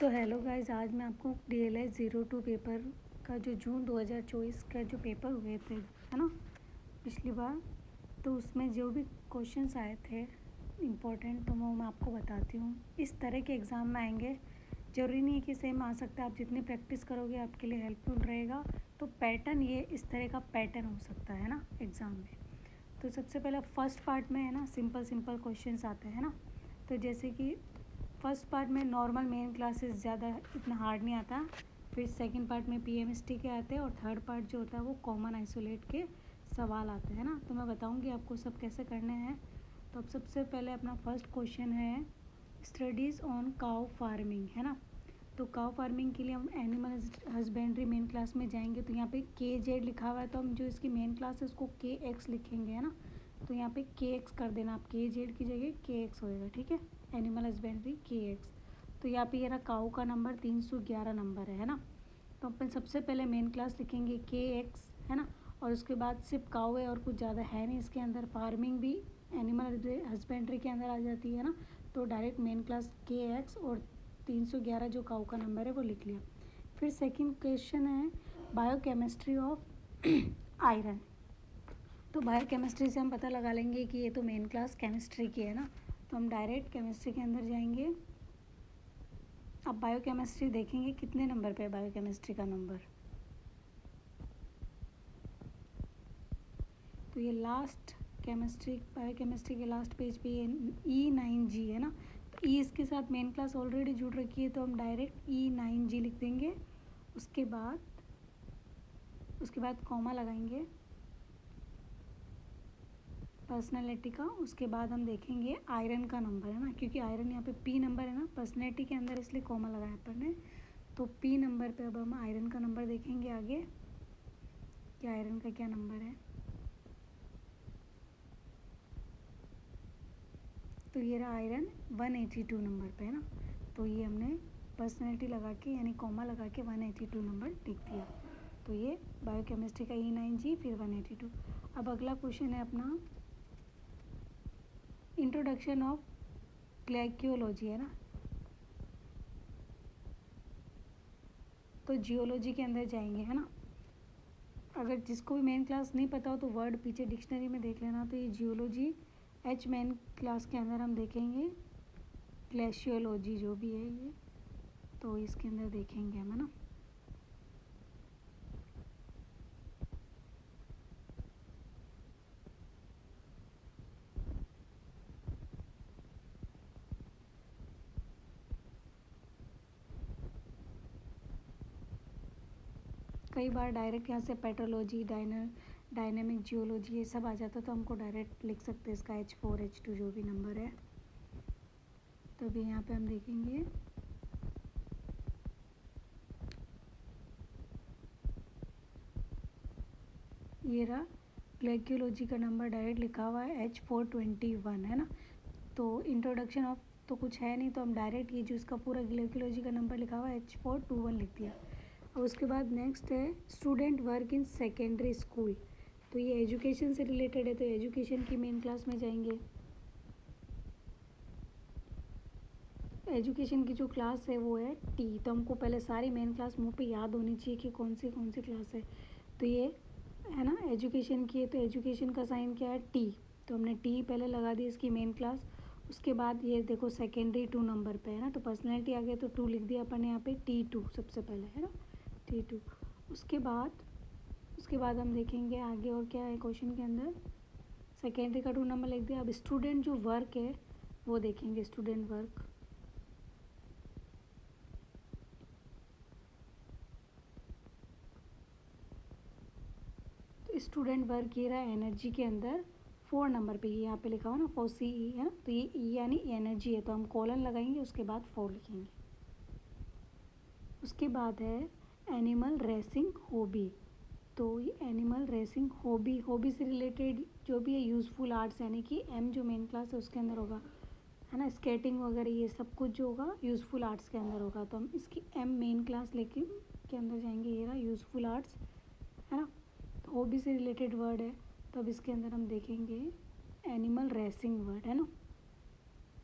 तो hello guys, आज मैं आपको DLS 02 पेपर का जो जून 2024 का जो पेपर हुए थे, है ना, पिछली बार, तो उसमें जो भी क्वेश्चंस आए थे इम्पोर्टेंट, तो वो मैं आपको बताती हूँ। इस तरह के एग्ज़ाम में आएंगे, ज़रूरी नहीं है कि सेम आ सकता है। आप जितनी प्रैक्टिस करोगे आपके लिए हेल्पफुल रहेगा। तो पैटर्न ये इस तरह का पैटर्न हो सकता है ना एग्ज़ाम में। तो सबसे पहले फर्स्ट पार्ट में है ना सिंपल क्वेश्चंस आते हैं ना। तो जैसे कि फर्स्ट पार्ट में नॉर्मल मेन क्लासेस ज़्यादा इतना हार्ड नहीं आता। फिर सेकंड पार्ट में PMST के आते हैं और थर्ड पार्ट जो होता है वो कॉमन आइसोलेट के सवाल आते हैं ना। तो मैं बताऊंगी आपको सब कैसे करने हैं। तो अब सबसे पहले अपना फर्स्ट क्वेश्चन है स्टडीज़ ऑन काउ फार्मिंग, है ना। तो काउ फार्मिंग के लिए हम एनिमल हस्बेंड्री मेन क्लास में जाएंगे। तो यहाँ पे KZ लिखा हुआ है, तो हम जो इसकी मेन क्लास है उसको KX लिखेंगे, है ना। तो यहाँ पे KX कर देना आप, KZ की जगह KX होएगा, ठीक है। Animal husbandry KX। तो यहाँ पे ये रहा काऊ का नंबर 311 नंबर है ना। तो अपन सबसे पहले मेन क्लास लिखेंगे KX, है ना। और उसके बाद सिर्फ काऊ है और कुछ ज़्यादा है नहीं इसके अंदर। फार्मिंग भी एनिमल हस्बेंड्री के अंदर आ जाती है ना। तो डायरेक्ट मेन क्लास KX और 311 जो काऊ का नंबर है वो लिख लिया। फिर सेकंड क्वेश्चन है बायोकेमिस्ट्री ऑफ आयरन। तो बायोकेमिस्ट्री से हम पता लगा लेंगे कि ये तो मेन क्लास केमिस्ट्री की है ना। तो हम डायरेक्ट केमिस्ट्री के अंदर जाएंगे। अब बायोकेमिस्ट्री देखेंगे कितने नंबर पे है बायोकेमिस्ट्री का नंबर। तो ये लास्ट बायोकेमिस्ट्री के लास्ट पेज पे ये E9G है ना। तो E इसके साथ मेन क्लास ऑलरेडी जुड़ रखी है, तो हम डायरेक्ट E9G लिख देंगे। उसके बाद कॉमा लगाएंगे पर्सनैलिटी का। उसके बाद हम देखेंगे आयरन का नंबर, है ना, क्योंकि आयरन यहाँ पे P नंबर है ना पर्सनैलिटी के अंदर, इसलिए कॉमा लगाया अपन ने। तो P नंबर पे अब हम आयरन का नंबर देखेंगे आगे कि आयरन का क्या नंबर है। तो ये रहा आयरन 182 नंबर पे, है ना। तो ये हमने पर्सनैलिटी लगा के यानी कॉमा लगा के 182 नंबर लिख दिया। तो ये बायोकेमिस्ट्री का E9G फिर 182। अब अगला क्वेश्चन है अपना इंट्रोडक्शन ऑफ ग्लाइकोलॉजी, है ना। तो जियोलॉजी के अंदर जाएंगे, है ना। अगर जिसको भी मेन क्लास नहीं पता हो तो वर्ड पीछे डिक्शनरी में देख लेना। तो ये जियोलॉजी H मेन क्लास के अंदर हम देखेंगे ग्लेशियोलॉजी जो भी है ये, तो इसके अंदर देखेंगे हम, है ना। कई बार डायरेक्ट यहाँ से पेट्रोलॉजी डायनेमिक जियोलॉजी ये सब आ जाता, तो हमको डायरेक्ट लिख सकते हैं इसका H4 H2 जो भी नंबर है। तो अभी यहाँ पे हम देखेंगे ये रहा ग्लाइकोलॉजी का नंबर डायरेक्ट लिखा हुआ है H421, है ना। तो इंट्रोडक्शन ऑफ तो कुछ है नहीं, तो हम डायरेक्ट ये जो इसका पूरा ग्लाइकोलॉजी का नंबर लिखा हुआ है H421 लिख दिया। और उसके बाद नेक्स्ट है student work in secondary school. तो ये एजुकेशन से रिलेटेड है, तो एजुकेशन की मेन क्लास में जाएंगे। एजुकेशन की जो क्लास है वो है T। तो हमको पहले सारी मेन क्लास मुँह पे याद होनी चाहिए कि कौन सी क्लास है। तो ये है ना एजुकेशन की है, तो एजुकेशन का साइन क्या है T। तो हमने T पहले लगा दी इसकी मेन क्लास। उसके बाद ये देखो सेकेंडरी 2 नंबर पे है ना, तो पर्सनैलिटी आ गया तो 2 लिख दिया अपन यहाँ पे T2 सबसे पहले, है ना, T2। उसके बाद हम देखेंगे आगे और क्या है क्वेश्चन के अंदर। सेकेंडरी का 2 नंबर लिख दिया। अब स्टूडेंट जो वर्क है वो देखेंगे, स्टूडेंट वर्क। तो स्टूडेंट वर्क ये रहा एनर्जी के अंदर 4 नंबर पे, ये यहाँ पे लिखा हुआ ना 4CE, है ना। तो ये E यानी एनर्जी है, तो हम कॉलन लगाएंगे, उसके बाद 4 लिखेंगे। उसके बाद है एनिमल रेसिंग हॉबी। तो ये एनिमल रेसिंग हॉबी से रिलेटेड जो भी है यूज़फुल आर्ट्स, यानी कि M जो मेन क्लास है उसके अंदर होगा, है ना। स्केटिंग वगैरह ये सब कुछ जो होगा यूज़फुल आर्ट्स के अंदर होगा। तो हम इसकी M मेन क्लास लेके के अंदर जाएंगे। ये रहा यूज़फुल आर्ट्स, है ना। तो हॉबी से रिलेटेड वर्ड है, तो अब इसके अंदर हम देखेंगे एनिमल रेसिंग वर्ड, है ना।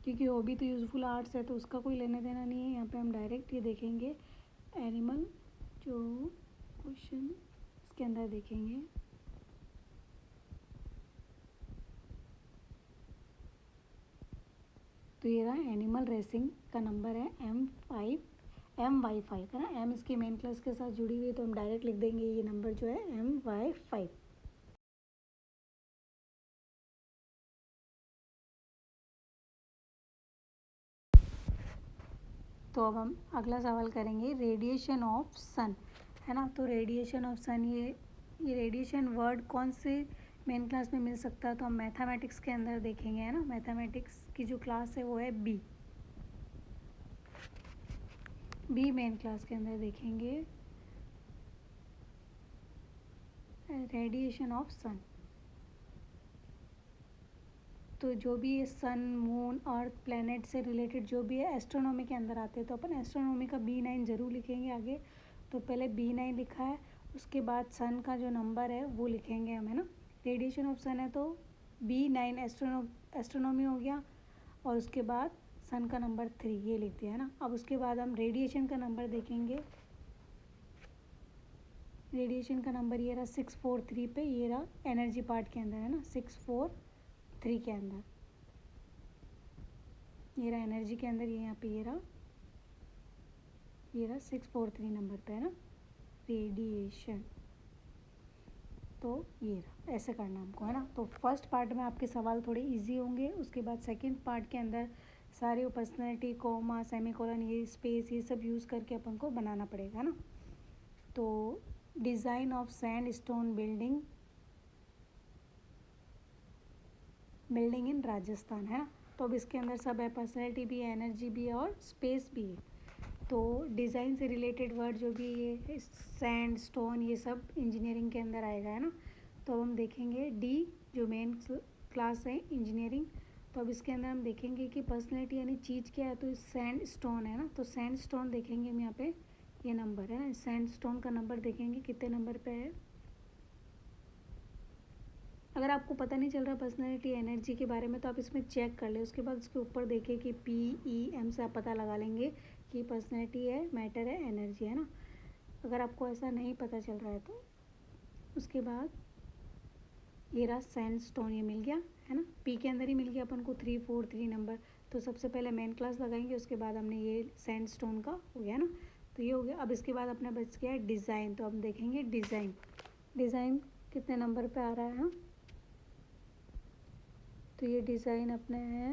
क्योंकि हॉबी तो यूज़फुल आर्ट्स है तो उसका कोई लेने देना नहीं है। यहाँ पे हम डायरेक्ट ये देखेंगे एनिमल, जो क्वेश्चन इसके अंदर देखेंगे। तो ये रहा एनिमल रेसिंग का नंबर है MY5 है ना। M इसकी मेन क्लास के साथ जुड़ी हुई है तो हम डायरेक्ट लिख देंगे ये नंबर जो है MY5। तो अब हम अगला सवाल करेंगे रेडिएशन ऑफ सन, है ना। तो रेडिएशन ऑफ सन, ये रेडिएशन वर्ड कौन से मेन क्लास में मिल सकता है, तो हम मैथमेटिक्स के अंदर देखेंगे, है ना। मैथमेटिक्स की जो क्लास है वो है बी मेन क्लास के अंदर देखेंगे रेडिएशन ऑफ सन। तो जो भी ये सन, मून, अर्थ, प्लैनेट से रिलेटेड जो भी है एस्ट्रोनॉमी के अंदर आते हैं, तो अपन एस्ट्रोनॉमी का B9 ज़रूर लिखेंगे आगे। तो पहले B9 लिखा है, उसके बाद सन का जो नंबर है वो लिखेंगे हम, है ना। रेडिएशन ऑफ सन है तो B9 एस्ट्रोनॉमी हो गया, और उसके बाद सन का नंबर 3 ये लिख दिया, है ना। अब उसके बाद हम रेडिएशन का नंबर देखेंगे। रेडिएशन का नंबर ये रहा 643 पे, ये रहा एनर्जी पार्ट के अंदर, है ना, 643 के अंदर, ये रहा एनर्जी के अंदर, ये यहाँ पे ये रहा 643 नंबर पे, है ना, रेडिएशन। तो ये रहा, ऐसे करना हमको, है ना। तो फर्स्ट पार्ट में आपके सवाल थोड़े इजी होंगे, उसके बाद सेकंड पार्ट के अंदर सारे पर्सनैलिटी, कॉमा, सेमीकोलन, ये स्पेस, ये सब यूज़ करके अपन को बनाना पड़ेगा, है ना। तो design of sand stone building in Rajasthan, है ना। तो अब इसके अंदर सब है, पर्सनैलिटी भी है, एनर्जी भी है और स्पेस भी है। तो डिज़ाइन से रिलेटेड वर्ड जो भी ये सैंड, स्टोन, ये सब इंजीनियरिंग के अंदर आएगा, है ना। तो अब हम देखेंगे डी जो मेन क्लास है इंजीनियरिंग। तो अब इसके अंदर हम देखेंगे कि पर्सनैलिटी यानी चीज़ क्या है, तो सैंड स्टोन है ना। तो सैंड स्टोन देखेंगे हम यहाँ पे, ये नंबर है ना, सैंड स्टोन का नंबर देखेंगे कितने नंबर पे है। अगर आपको पता नहीं चल रहा पर्सनैलिटी एनर्जी के बारे में तो आप इसमें चेक कर ले, उसके बाद उसके ऊपर देखिए कि PEM से आप पता लगा लेंगे कि पर्सनैलिटी है, मैटर है, एनर्जी, है ना। अगर आपको ऐसा नहीं पता चल रहा है तो उसके बाद ये रहा सैंड स्टोन, ये मिल गया, है ना। पी के अंदर ही मिल गया अपन को 343 नंबर। तो सबसे पहले मेन क्लास लगाएंगे, उसके बाद हमने ये सैंड स्टोन का हो गया ना। तो ये हो गया। अब इसके बाद अपना बच गया डिज़ाइन। तो हम देखेंगे डिज़ाइन कितने नंबर पे आ रहा है, हाँ। तो ये डिज़ाइन अपने है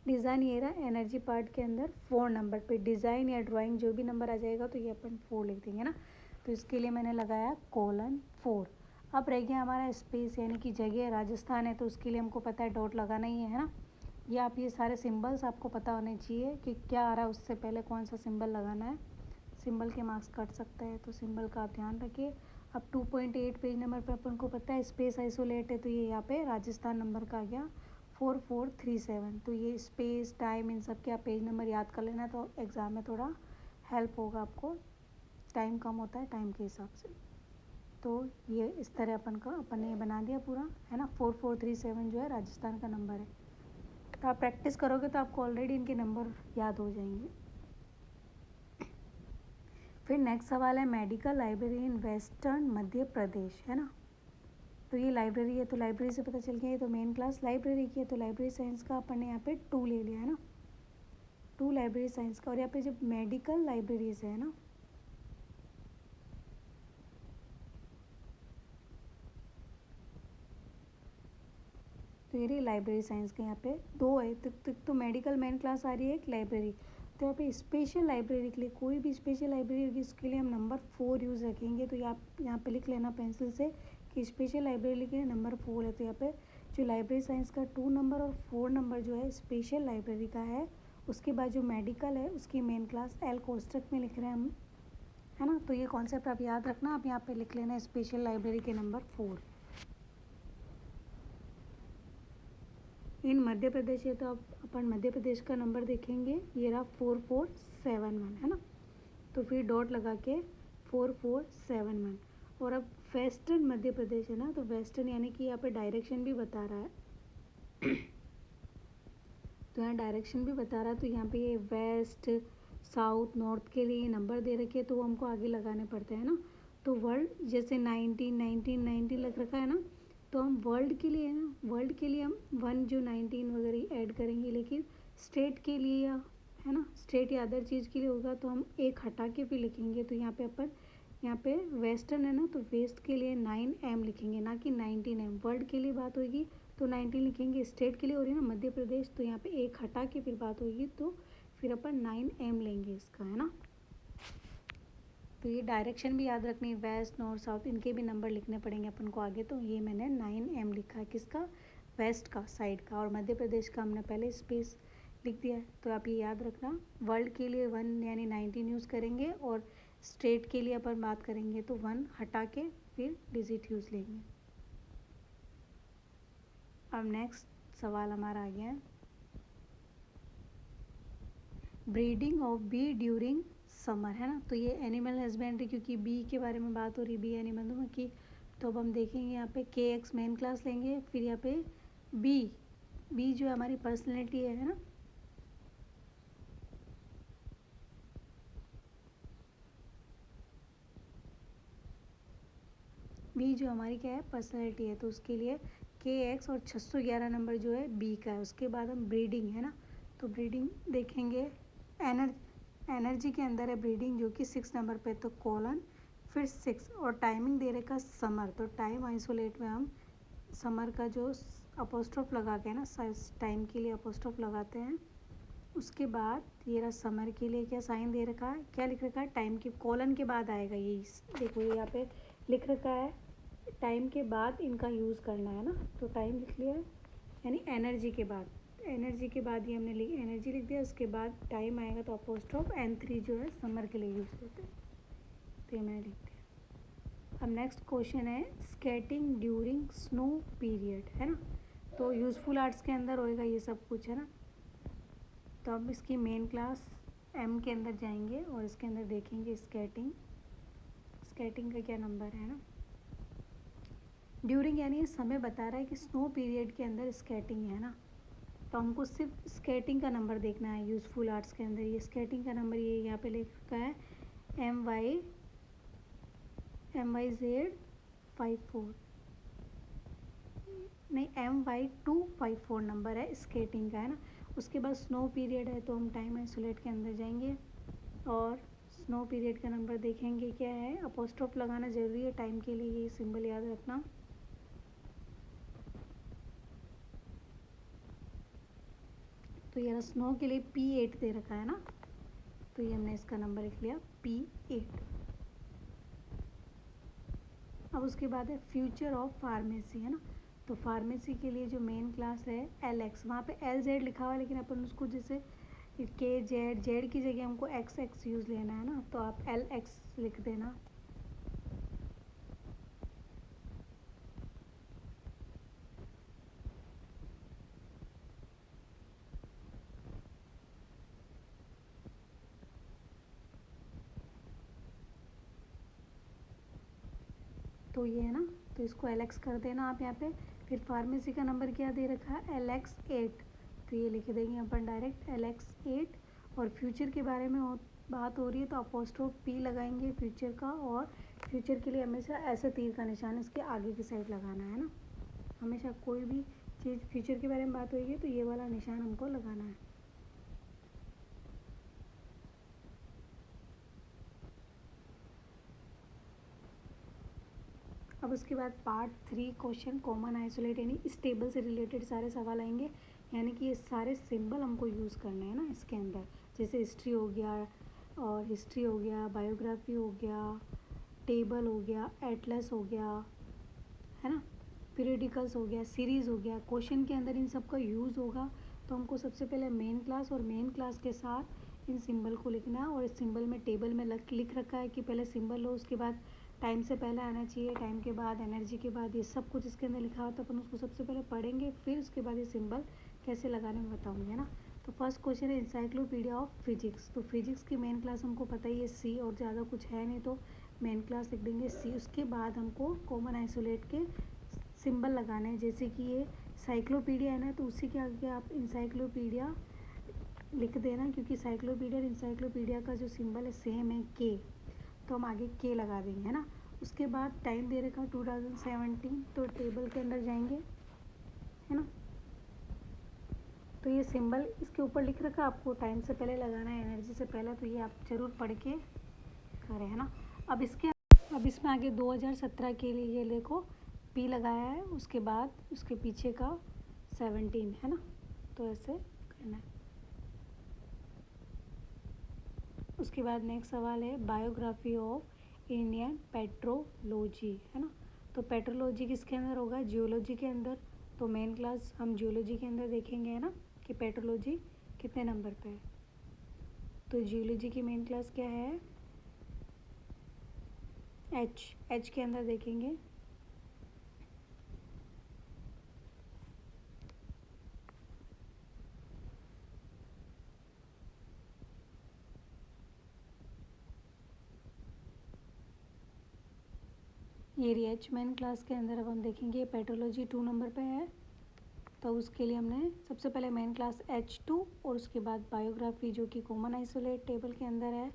डिज़ाइन, ये रहा एनर्जी पार्ट के अंदर 4 नंबर पे। डिज़ाइन या ड्राइंग जो भी नंबर आ जाएगा तो ये अपन 4 लिख देंगे ना। तो इसके लिए मैंने लगाया :4। अब रह गया हमारा स्पेस यानी कि जगह, राजस्थान है तो उसके लिए हमको पता है डॉट लगाना ही है ना। ये आप ये सारे सिंबल्स आपको पता होने चाहिए कि क्या आ रहा है, उससे पहले कौन सा सिंबल लगाना है। सिंबल के मार्क्स कट सकता है तो सिंबल का आप ध्यान रखिए। अब 2.8 पेज नंबर पर अपन को पता है स्पेस आइसोलेट है, तो ये यहाँ पे राजस्थान नंबर का आ गया 4437। तो ये स्पेस, टाइम, इन सब के आप पेज नंबर याद कर लेना, तो एग्ज़ाम में थोड़ा हेल्प होगा आपको। टाइम कम होता है टाइम के हिसाब से। तो ये इस तरह अपन ने बना दिया पूरा, है ना। 4437 जो है राजस्थान का नंबर है। तो आप प्रैक्टिस करोगे तो आपको ऑलरेडी इनके नंबर याद हो जाएंगे। फिर नेक्स्ट सवाल है medical library in western Madhya Pradesh, है ना। तो ये लाइब्रेरी है, तो लाइब्रेरी से पता चल गया ये तो मेन क्लास लाइब्रेरी की है। तो लाइब्रेरी साइंस का अपन ने यहाँ पे 2 ले लिया, है ना, 2 लाइब्रेरी साइंस का। और यहाँ पे जब मेडिकल लाइब्रेरीज है ना, तो ये लाइब्रेरी साइंस के यहाँ पे 2 है। तो मेडिकल मेन क्लास आ रही है, एक लाइब्रेरी। तो यहाँ पे स्पेशल लाइब्रेरी के लिए कोई भी स्पेशल लाइब्रेरी होगी उसके लिए हम नंबर 4 यूज़ रखेंगे। तो यहाँ पे लिख लेना पेंसिल से कि स्पेशल लाइब्रेरी के लिए नंबर 4 है। तो यहाँ पे जो लाइब्रेरी साइंस का 2 नंबर और 4 नंबर जो है स्पेशल लाइब्रेरी का है। उसके बाद जो मेडिकल है उसकी मेन क्लास L कोष्टक में लिख रहे हैं हम, है ना। तो ये कॉन्सेप्ट आप याद रखना, आप यहाँ पे लिख लेना स्पेशल लाइब्रेरी के नंबर 4। इन मध्य प्रदेश है तो अब अपन मध्य प्रदेश का नंबर देखेंगे, ये रहा 4471, है ना। तो फिर डॉट लगा के 4471। और अब वेस्टर्न मध्य प्रदेश है ना, तो वेस्टर्न यानी कि यहाँ पे डायरेक्शन भी बता रहा है तो यहाँ डायरेक्शन भी बता रहा है, तो यहाँ पे ये वेस्ट साउथ नॉर्थ के लिए नंबर दे रखे हैं, तो वो हमको आगे लगाने पड़ते हैं ना। तो वर्ल्ड जैसे 19 19 19 लग रखा है ना, तो हम वर्ल्ड के लिए ना, वर्ल्ड के लिए हम 1 जो 19 वगैरह ऐड करेंगे, लेकिन स्टेट के लिए या है ना, स्टेट या अदर चीज़ के लिए होगा तो हम एक हटा के फिर लिखेंगे। तो यहाँ पे अपन यहाँ पे वेस्टर्न है ना, तो वेस्ट के लिए 9M लिखेंगे, ना कि 19M। वर्ल्ड के लिए बात होगी तो 19 लिखेंगे, स्टेट के लिए हो रही है ना मध्य प्रदेश, तो यहाँ पे एक हटा के फिर बात होगी, तो फिर अपन 9M लेंगे इसका, है ना। तो ये डायरेक्शन भी याद रखनी है, वेस्ट नॉर्थ साउथ इनके भी नंबर लिखने पड़ेंगे अपन को आगे। तो ये मैंने 9M लिखा है, किसका, वेस्ट का साइड का, और मध्य प्रदेश का हमने पहले स्पेस लिख दिया है। तो आप ये याद रखना, वर्ल्ड के लिए 1 यानी 19 यूज़ करेंगे, और स्टेट के लिए अपन बात करेंगे तो 1 हटा के फिर डिजिट यूज़ लेंगे। अब नेक्स्ट सवाल हमारा आ गया है, breeding of bee during summer, है ना। तो ये एनिमल हस्बेंड्री, क्योंकि बी के बारे में बात हो रही, बी एनिमल की, तो अब हम देखेंगे यहाँ पे KX मेन क्लास लेंगे, फिर यहाँ पे बी जो हमारी पर्सनैलिटी है ना, बी जो हमारी क्या है, पर्सनैलिटी है, तो उसके लिए KX और 611 नंबर जो है बी का है। उसके बाद हम ब्रीडिंग है ना, तो ब्रीडिंग देखेंगे, एनर्जी के अंदर है ब्रीडिंग जो कि 6 नंबर पे, तो कोलन फिर 6, और टाइमिंग दे रखा समर, तो टाइम आइसोलेट में हम समर का जो अपोस्ट्रोफ लगा के ना, टाइम के लिए अपोस्ट्रोफ लगाते हैं। उसके बाद ये रहा समर के लिए क्या साइन दे रखा है, क्या लिख रखा है, टाइम के कोलन के बाद आएगा ये, देखो ये यहाँ पे लिख रखा है, टाइम के बाद इनका यूज़ करना है ना, तो टाइम लिख लिया है, यानी एनर्जी के बाद, एनर्जी के बाद ही हमने एनर्जी लिख दिया, उसके बाद टाइम आएगा तो अपोस्ट्रोफ N3 जो है समर के लिए यूज़ होते हैं, तो ये मैंने लिख दिया। अब नेक्स्ट क्वेश्चन है, स्केटिंग ड्यूरिंग स्नो पीरियड, है ना, तो यूज़फुल आर्ट्स के अंदर होएगा ये सब कुछ, है ना। तो अब इसकी मेन क्लास M के अंदर जाएंगे और इसके अंदर देखेंगे स्केटिंग का क्या नंबर है ना। ड्यूरिंग यानी ये समय बता रहा है कि स्नो पीरियड के अंदर स्केटिंग है ना, तो हमको सिर्फ स्केटिंग का नंबर देखना है यूज़फुल आर्ट्स के अंदर। ये स्केटिंग का नंबर ये यहाँ पे लिख रखा है MYZ54, नहीं MY254 नंबर है स्केटिंग का, है ना। उसके बाद स्नो पीरियड है, तो हम टाइम आइसोलेट के अंदर जाएंगे और स्नो पीरियड का नंबर देखेंगे क्या है, अपोस्ट्रोफ लगाना ज़रूरी है टाइम के लिए, ये सिंबल याद रखना। तो ये स्नो के लिए P8 दे रखा है ना, तो ये हमने इसका नंबर लिख लिया P8। अब उसके बाद है फ्यूचर ऑफ फार्मेसी, है ना, तो फार्मेसी के लिए जो मेन क्लास है LX, वहाँ पे LZ लिखा हुआ है, लेकिन अपन उसको जैसे KZ की जगह हमको XX यूज़ लेना है ना, तो आप LX लिख देना। तो ये है ना, तो इसको LX कर देना आप यहाँ पे। फिर फार्मेसी का नंबर क्या दे रखा है, LX8, तो ये लिख देंगे अपन डायरेक्ट LX8। और फ्यूचर के बारे में बात हो रही है तो अपोस्ट्रोफ P लगाएंगे फ्यूचर का, और फ्यूचर के लिए हमेशा ऐसे तीर का निशान इसके आगे की साइड लगाना है ना, हमेशा कोई भी चीज़ फ्यूचर के बारे में बात होगी तो ये वाला निशान हमको लगाना है। अब उसके बाद पार्ट 3 क्वेश्चन कॉमन आइसोलेट, यानी स्टेबल से रिलेटेड सारे सवाल आएंगे, यानी कि ये सारे सिंबल हमको यूज़ करने हैं ना इसके अंदर, जैसे हिस्ट्री हो गया, और हिस्ट्री हो गया, बायोग्राफी हो गया, टेबल हो गया, एटलस हो गया, है ना, पीरियडिकल्स हो गया, सीरीज़ हो गया, क्वेश्चन के अंदर इन सब का यूज़ होगा। तो हमको सबसे पहले मेन क्लास, और मेन क्लास के साथ इन सिंबल को लिखना है, और इस सिंबल में टेबल में लिख रखा है कि पहले सिंबल लो, उसके बाद टाइम से पहले आना चाहिए, टाइम के बाद, एनर्जी के बाद, ये सब कुछ इसके अंदर लिखा होता है। अपन उसको सबसे पहले पढ़ेंगे, फिर उसके बाद ये सिंबल कैसे लगाने में बताऊँगी, ना। तो फर्स्ट क्वेश्चन है इंसाइक्लोपीडिया ऑफ फिजिक्स, तो फिजिक्स की मेन क्लास हमको पता ही है C, और ज़्यादा कुछ है नहीं, तो मेन क्लास लिख देंगे सी। उसके बाद हमको कॉमन आइसोलेट के सिंबल लगाने हैं। जैसे कि ये साइक्लोपीडिया है ना, तो उसी के आगे आप इंसाइक्लोपीडिया लिख देना, क्योंकि साइक्लोपीडिया और इंसाइक्लोपीडिया का जो सिंबल है सेम है के, तो हम आगे के लगा देंगे, है ना। उसके बाद टाइम दे रखा 2017, तो टेबल के अंदर जाएंगे, है ना। तो ये सिंबल इसके ऊपर लिख रखा, आपको टाइम से पहले लगाना है, एनर्जी से पहले, तो ये आप ज़रूर पढ़ के करें, है ना। अब इसमें आगे 2017 के लिए ये देखो पी लगाया है, उसके बाद उसके पीछे का 17, है ना। तो ऐसे करना है। उसके बाद नेक्स्ट सवाल है बायोग्राफी ऑफ इंडियन पेट्रोलॉजी, है ना। तो पेट्रोलॉजी किसके अंदर होगा? जियोलॉजी के अंदर। तो मेन क्लास हम जियोलॉजी के अंदर देखेंगे, है ना, कि पेट्रोलॉजी कितने नंबर पे है। तो जियोलॉजी की मेन क्लास क्या है? एच के अंदर देखेंगे। ये रही एच मेन क्लास के अंदर। अब हम देखेंगे पेट्रोलॉजी 2 नंबर पे है, तो उसके लिए हमने सबसे पहले मेन क्लास H2 और उसके बाद बायोग्राफी जो कि कॉमन आइसोलेट टेबल के अंदर है।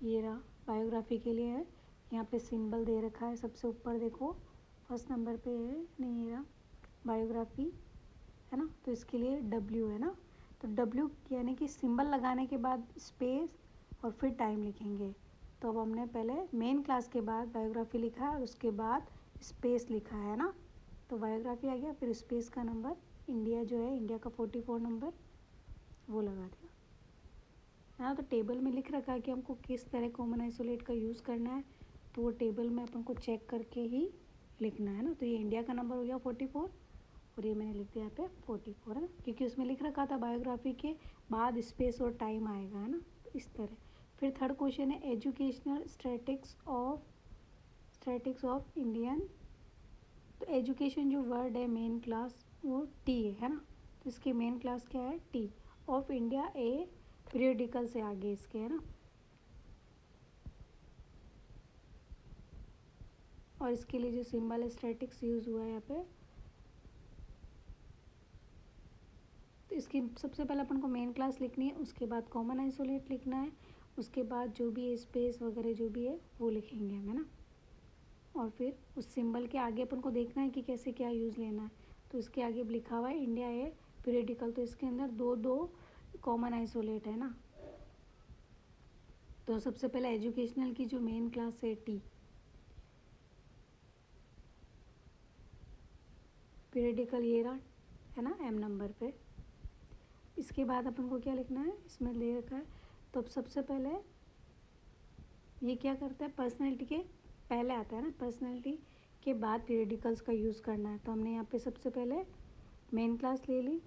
ये रहा बायोग्राफी के लिए है, यहाँ पे सिंबल दे रखा है सबसे ऊपर देखो, फर्स्ट नंबर पे है, नहीं ये रहा बायोग्राफी, है ना। तो इसके लिए W है ना, तो W यानी कि सिंबल लगाने के बाद स्पेस और फिर टाइम लिखेंगे। तो अब हमने पहले मेन क्लास के बाद बायोग्राफी लिखा है और उसके बाद स्पेस लिखा है ना, तो बायोग्राफी आ गया, फिर स्पेस का नंबर इंडिया जो है, इंडिया का 44 नंबर वो लगा दिया, है ना। तो टेबल में लिख रखा है कि हमको किस तरह कॉमन आइसोलेट का यूज़ करना है, तो वो टेबल में अपन को चेक करके ही लिखना है ना। तो ये इंडिया का नंबर हो गया 44 और ये मैंने लिख दिया यहाँ पे 44, है ना, क्योंकि उसमें लिख रखा था बायोग्राफी के बाद स्पेस और टाइम आएगा, है ना, तो इस तरह। फिर थर्ड क्वेश्चन है एजुकेशनल स्टैटिक्स ऑफ इंडियन। तो एजुकेशन जो वर्ड है मेन क्लास वो टी है ना, तो इसकी मेन क्लास क्या है? T. Of India A periodical से आगे इसके, है ना। और इसके लिए जो सिंबल है स्टैटिक्स यूज़ हुआ है यहाँ पे, तो इसकी सबसे पहले अपन को मेन क्लास लिखनी है, उसके बाद कॉमन आइसोलेट लिखना है, उसके बाद जो भी है स्पेस वगैरह जो भी है वो लिखेंगे हम, है ना। और फिर उस सिंबल के आगे अपन को देखना है कि कैसे क्या यूज़ लेना है। तो इसके आगे लिखा हुआ है इंडिया है पीरियडिकल, तो इसके अंदर दो दो कॉमन आइसोलेट है ना। तो सबसे पहले एजुकेशनल की जो मेन क्लास है टी, पीरियडिकल ये रहा, है ना, एम नंबर पे। इसके बाद अपन को क्या लिखना है, इसमें ले रखा है। तो अब सबसे पहले ये क्या करता है, पर्सनैलिटी के पहले आता है ना, पर्सनैलिटी के बाद पीरियडिकल्स का यूज़ करना है। तो हमने यहाँ पे सबसे पहले मेन क्लास ले ली,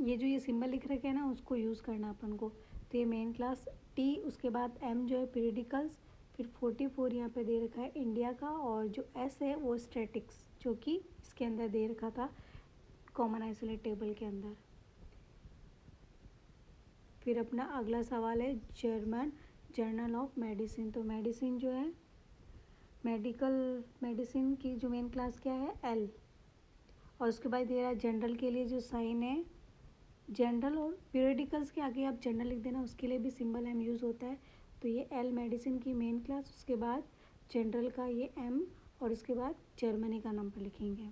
ये जो ये सिंबल लिख रखे हैं ना उसको यूज़ करना अपन को। तो ये मेन क्लास टी, उसके बाद एम जो है पीरियडिकल्स, फिर 44 यहाँ पे दे रखा है इंडिया का, और जो एस है वो स्टैटिक्स जो कि इसके अंदर दे रखा था कॉमन आइसोलेट टेबल के अंदर। फिर अपना अगला सवाल है जर्मन जर्नल ऑफ मेडिसिन। तो मेडिसिन जो है मेडिसिन की जो मेन क्लास क्या है? एल। और उसके बाद दे रहा है जनरल के लिए जो साइन है जनरल, और पीरियडिकल्स के आगे आप जनरल लिख देना, उसके लिए भी सिंबल एम यूज़ होता है। तो ये एल मेडिसिन की मेन क्लास, उसके बाद जनरल का ये एम, और उसके बाद जर्मनी का नंबर लिखेंगे।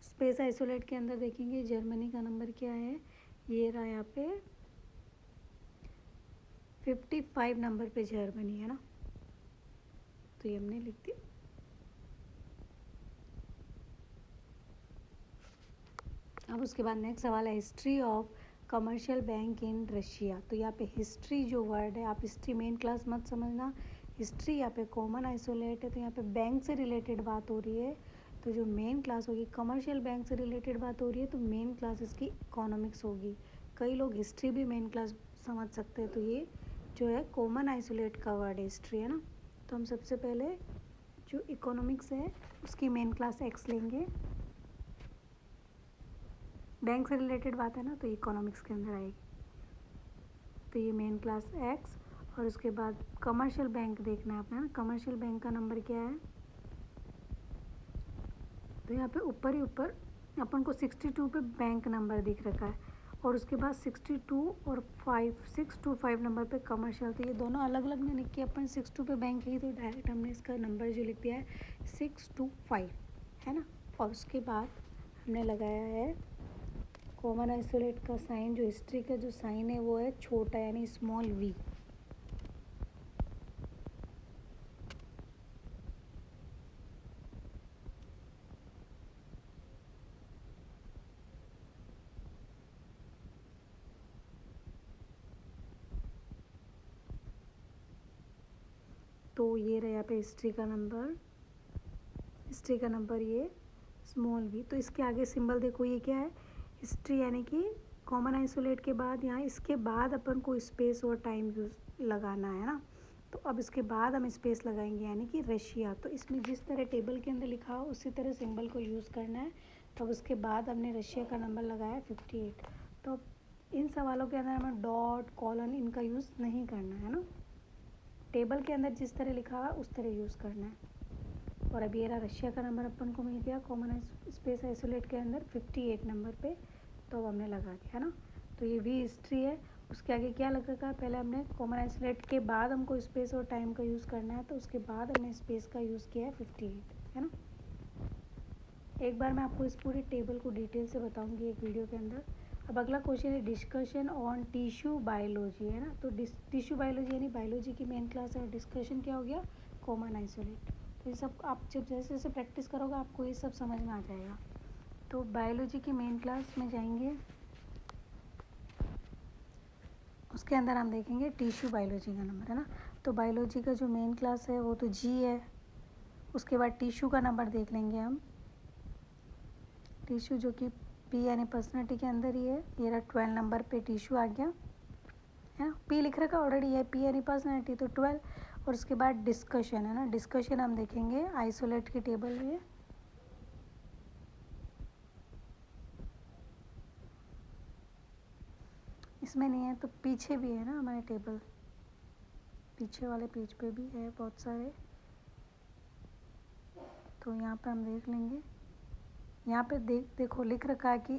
स्पेस आइसोलेट के अंदर देखेंगे जर्मनी का नंबर क्या है, ये रहा यहाँ पे 55 नंबर पे जर्मनी, है ना। तो ये हमने लिख दिया। अब उसके बाद नेक्स्ट सवाल है history of commercial bank in Russia. तो यहाँ पे हिस्ट्री जो वर्ड है, आप हिस्ट्री मेन क्लास मत समझना, हिस्ट्री यहाँ पे कॉमन आइसोलेट है, तो यहाँ पे बैंक से रिलेटेड बात हो रही है। तो जो मेन क्लास होगी कमर्शियल बैंक से रिलेटेड बात हो रही है, तो मेन क्लास इसकी इकोनॉमिक्स होगी। कई लोग हिस्ट्री भी मेन क्लास समझ सकते हैं, तो ये जो है कॉमन आइसोलेट का वर्ड है हिस्ट्री, है ना। तो हम सबसे पहले जो इकोनॉमिक्स है उसकी मेन क्लास एक्स लेंगे। बैंक से रिलेटेड बात है ना, तो इकोनॉमिक्स के अंदर आएगी। तो ये मेन क्लास एक्स, और उसके बाद कमर्शियल बैंक देखना है आपने, ना कमर्शियल बैंक का नंबर क्या है। तो यहाँ पे ऊपर ही ऊपर अपन को 62 पे बैंक नंबर दिख रखा है, और उसके बाद 62 और 625 नंबर पे कमर्शियल। तो ये दोनों अलग अलग नहीं लिख के अपन 62 पे बैंक ही, तो डायरेक्ट हमने इसका नंबर जो लिख दिया है 625, है ना। और उसके बाद हमने लगाया है कॉमन आइसोलेट का साइन, जो हिस्ट्री का जो साइन है वो है छोटा यानी स्मॉल वी। तो ये रहा यहाँ पे हिस्ट्री का नंबर ये स्मॉल वी। तो इसके आगे सिंबल देखो, ये क्या है, हिस्ट्री, यानी कि कॉमन आइसोलेट के बाद यहाँ इसके बाद अपन को स्पेस और टाइम यूज लगाना है ना। तो अब इसके बाद हम स्पेस लगाएंगे यानी कि रशिया। तो इसमें जिस तरह टेबल के अंदर लिखा हो उसी तरह सिंबल को यूज़ करना है। तो अब उसके बाद हमने रशिया का नंबर लगाया 58। तो अब इन सवालों के अंदर हमें डॉट कॉलन इनका यूज़ नहीं करना है ना, टेबल के अंदर जिस तरह लिखा हुआ उस तरह यूज़ करना है। और अभी ये रहा रशिया का नंबर अपन को मिल गया कॉमन स्पेस आइसोलेट के अंदर 58 नंबर पे। तो अब हमने लगा दिया ना। तो ये भी हिस्ट्री है, उसके आगे क्या लग रखा है, पहले हमने कॉमन आइसोलेट के बाद हमको स्पेस और टाइम का यूज़ करना है, तो उसके बाद हमने स्पेस का यूज़ किया है 58, है ना। एक बार मैं आपको इस पूरे टेबल को डिटेल से बताऊँगी एक वीडियो के अंदर। अब अगला क्वेश्चन है डिस्कशन ऑन टिश्यू बायोलॉजी, है ना। तो टिश्यू बायोलॉजी यानी बायोलॉजी की मेन क्लास है, और डिस्कशन क्या हो गया, कॉमन आइसोलेट। तो ये सब आप जब जैसे जैसे प्रैक्टिस करोगे आपको ये सब समझ में आ जाएगा। तो बायोलॉजी की मेन क्लास में जाएंगे, उसके अंदर हम देखेंगे टिश्यू बायोलॉजी का नंबर, है ना। तो बायोलॉजी का जो मेन क्लास है वो तो जी है। उसके बाद टिश्यू का नंबर देख लेंगे हम, टिश्यू जो कि पी यानी पर्सनैलिटी के अंदर ही है। ये रहा 12 नंबर पे टिश्यू आ गया, है ना। पी लिख रखा ऑलरेडी है, पी यानी पर्सनैलिटी, तो 12। और उसके बाद डिस्कशन, है ना। डिस्कशन हम देखेंगे आइसोलेट की टेबल में, इसमें नहीं है तो पीछे भी है ना हमारे टेबल, पीछे वाले पेज पे भी है बहुत सारे। तो यहाँ पे हम देख लेंगे, यहाँ पे देखो लिख रखा है कि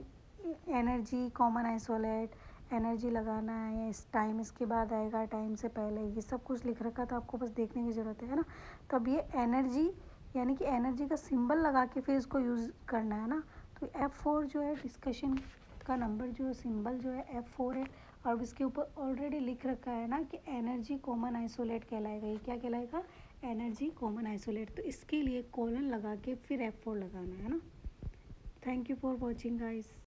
एनर्जी कॉमन आइसोलेट, एनर्जी लगाना है, या इस टाइम इसके बाद आएगा, टाइम से पहले, ये सब कुछ लिख रखा था, आपको बस देखने की ज़रूरत है ना। तो अब ये एनर्जी यानी कि एनर्जी का सिंबल लगा के फिर इसको यूज़ करना है ना। तो F4 जो है डिस्कशन का नंबर, जो सिंबल जो है F4 है, और इसके ऊपर ऑलरेडी लिख रखा है ना कि एनर्जी कॉमन आइसोलेट कहलाएगा। ये क्या कहलाएगा, एनर्जी कॉमन आइसोलेट। तो इसके लिए कॉलन लगा के फिर F4 लगाना है ना। Thank you for watching guys.